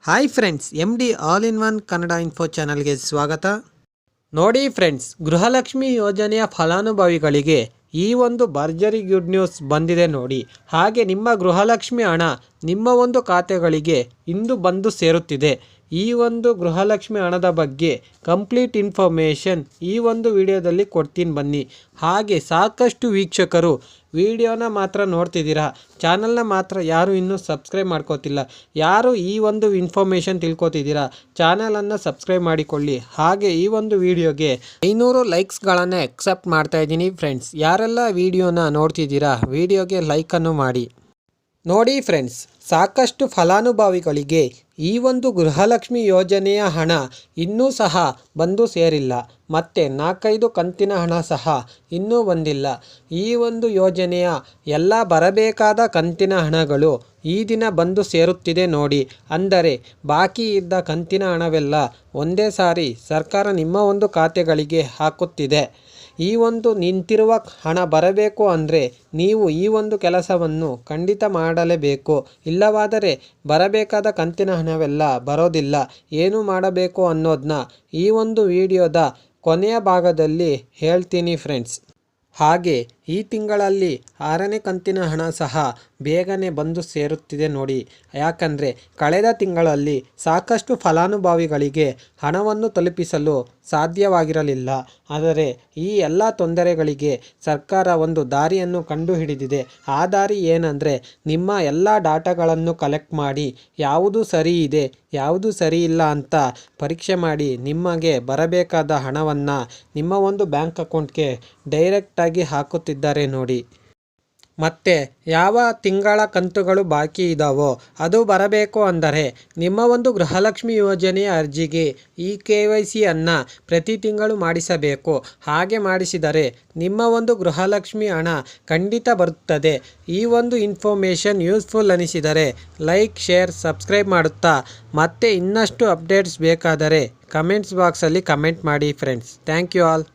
Hi friends, MD all in one Kannada info ಚಾನಲ್ಗೆ ಸ್ವಾಗತ. ನೋಡಿ ಫ್ರೆಂಡ್ಸ್, ಗೃಹಲಕ್ಷ್ಮಿ ಯೋಜನೆಯ ಫಲಾನುಭವಿಗಳಿಗೆ ಈ ಒಂದು ಭರ್ಜರಿ ಗುಡ್ ನ್ಯೂಸ್ ಬಂದಿದೆ ನೋಡಿ. ಹಾಗೆ ನಿಮ್ಮ ಗೃಹಲಕ್ಷ್ಮಿ ಹಣ ನಿಮ್ಮ ಒಂದು ಖಾತೆಗಳಿಗೆ ಇಂದು ಬಂದು ಸೇರುತ್ತಿದೆ. ಈ ಒಂದು ಗೃಹಲಕ್ಷ್ಮಿ ಹಣದ ಬಗ್ಗೆ ಕಂಪ್ಲೀಟ್ ಇನ್ಫಾರ್ಮೇಷನ್ ಈ ಒಂದು ವಿಡಿಯೋದಲ್ಲಿ ಕೊಡ್ತೀನಿ ಬನ್ನಿ. ಹಾಗೆ ಸಾಕಷ್ಟು ವೀಕ್ಷಕರು ವಿಡಿಯೋನ ಮಾತ್ರ ನೋಡ್ತಿದ್ದೀರಾ, ಚಾನಲ್ನ ಮಾತ್ರ ಯಾರು ಇನ್ನೂ ಸಬ್ಸ್ಕ್ರೈಬ್ ಮಾಡ್ಕೋತಿಲ್ಲ. ಯಾರು ಈ ಒಂದು ಇನ್ಫಾರ್ಮೇಷನ್ ತಿಳ್ಕೊತಿದ್ದೀರಾ, ಚಾನಲನ್ನು ಸಬ್ಸ್ಕ್ರೈಬ್ ಮಾಡಿಕೊಳ್ಳಿ. ಹಾಗೆ ಈ ಒಂದು ವಿಡಿಯೋಗೆ 500 ಲೈಕ್ಸ್ಗಳನ್ನು ಎಕ್ಸೆಪ್ಟ್ ಮಾಡ್ತಾ ಇದ್ದೀನಿ ಫ್ರೆಂಡ್ಸ್. ಯಾರೆಲ್ಲ ವಿಡಿಯೋನ ನೋಡ್ತಿದ್ದೀರಾ, ವಿಡಿಯೋಗೆ ಲೈಕನ್ನು ಮಾಡಿ. ನೋಡಿ ಫ್ರೆಂಡ್ಸ್, ಸಾಕಷ್ಟು ಫಲಾನುಭವಿಗಳಿಗೆ ಈ ಒಂದು ಗೃಹಲಕ್ಷ್ಮಿ ಯೋಜನೆಯ ಹಣ ಇನ್ನೂ ಸಹ ಬಂದು ಸೇರಿಲ್ಲ. ಮತ್ತು 4-5 ಕಂತಿನ ಹಣ ಸಹ ಇನ್ನೂ ಬಂದಿಲ್ಲ. ಈ ಒಂದು ಯೋಜನೆಯ ಎಲ್ಲ ಬರಬೇಕಾದ ಕಂತಿನ ಹಣಗಳು ಈ ದಿನ ಬಂದು ಸೇರುತ್ತಿದೆ ನೋಡಿ. ಅಂದರೆ ಬಾಕಿ ಇದ್ದ ಕಂತಿನ ಹಣವೆಲ್ಲ ಒಂದೇ ಸಾರಿ ಸರ್ಕಾರ ನಿಮ್ಮ ಒಂದು ಖಾತೆಗಳಿಗೆ ಹಾಕುತ್ತಿದೆ. ಈ ಒಂದು ನಿಂತಿರುವ ಹಣ ಬರಬೇಕು ಅಂದರೆ ನೀವು ಈ ಒಂದು ಕೆಲಸವನ್ನು ಖಂಡಿತ ಮಾಡಲೇಬೇಕು. ಇಲ್ಲವಾದರೆ ಬರಬೇಕಾದ ಕಂತಿನ ಹಣವೆಲ್ಲ ಬರೋದಿಲ್ಲ. ಏನು ಮಾಡಬೇಕು ಅನ್ನೋದನ್ನ ಈ ಒಂದು ವಿಡಿಯೋದ ಕೊನೆಯ ಭಾಗದಲ್ಲಿ ಹೇಳ್ತೀನಿ ಫ್ರೆಂಡ್ಸ್. ಹಾಗೆ ಈ ತಿಂಗಳಲ್ಲಿ 6ನೇ ಕಂತಿನ ಹಣ ಸಹ ಬೇಗನೆ ಬಂದು ಸೇರುತ್ತಿದೆ ನೋಡಿ. ಯಾಕಂದರೆ ಕಳೆದ ತಿಂಗಳಲ್ಲಿ ಸಾಕಷ್ಟು ಫಲಾನುಭವಿಗಳಿಗೆ ಹಣವನ್ನು ತಲುಪಿಸಲು ಸಾಧ್ಯವಾಗಿರಲಿಲ್ಲ. ಆದರೆ ಈ ಎಲ್ಲ ತೊಂದರೆಗಳಿಗೆ ಸರ್ಕಾರ ಒಂದು ದಾರಿಯನ್ನು ಕಂಡುಹಿಡಿದಿದೆ. ಆ ದಾರಿ ಏನಂದರೆ, ನಿಮ್ಮ ಎಲ್ಲ ಡಾಟಾಗಳನ್ನು ಕಲೆಕ್ಟ್ ಮಾಡಿ ಯಾವುದು ಸರಿ ಇದೆ ಯಾವುದು ಸರಿ ಇಲ್ಲ ಅಂತ ಪರೀಕ್ಷೆ ಮಾಡಿ ನಿಮಗೆ ಬರಬೇಕಾದ ಹಣವನ್ನು ನಿಮ್ಮ ಒಂದು ಬ್ಯಾಂಕ್ ಅಕೌಂಟ್ಗೆ ಡೈರೆಕ್ಟಾಗಿ ಹಾಕುತ್ತಿದ್ದಾರೆ ನೋಡಿ. ಮತ್ತು ಯಾವ ತಿಂಗಳ ಕಂತುಗಳು ಬಾಕಿ ಇದ್ದಾವೋ ಅದು ಬರಬೇಕು ಅಂದರೆ ನಿಮ್ಮ ಒಂದು ಗೃಹಲಕ್ಷ್ಮಿ ಯೋಜನೆಯ ಅರ್ಜಿಗೆ ಈ KYC ಅನ್ನು ಪ್ರತಿ ತಿಂಗಳು ಮಾಡಿಸಬೇಕು. ಹಾಗೆ ಮಾಡಿಸಿದರೆ ನಿಮ್ಮ ಒಂದು ಗೃಹಲಕ್ಷ್ಮಿ ಹಣ ಖಂಡಿತ ಬರುತ್ತದೆ. ಈ ಒಂದು ಇನ್ಫಾರ್ಮೇಷನ್ ಯೂಸ್ಫುಲ್ ಅನಿಸಿದರೆ ಲೈಕ್, ಶೇರ್, ಸಬ್ಸ್ಕ್ರೈಬ್ ಮಾಡುತ್ತಾ ಮತ್ತೆ ಇನ್ನಷ್ಟು ಅಪ್ಡೇಟ್ಸ್ ಬೇಕಾದರೆ ಕಮೆಂಟ್ಸ್ ಬಾಕ್ಸಲ್ಲಿ ಕಮೆಂಟ್ ಮಾಡಿ ಫ್ರೆಂಡ್ಸ್. Thank you all.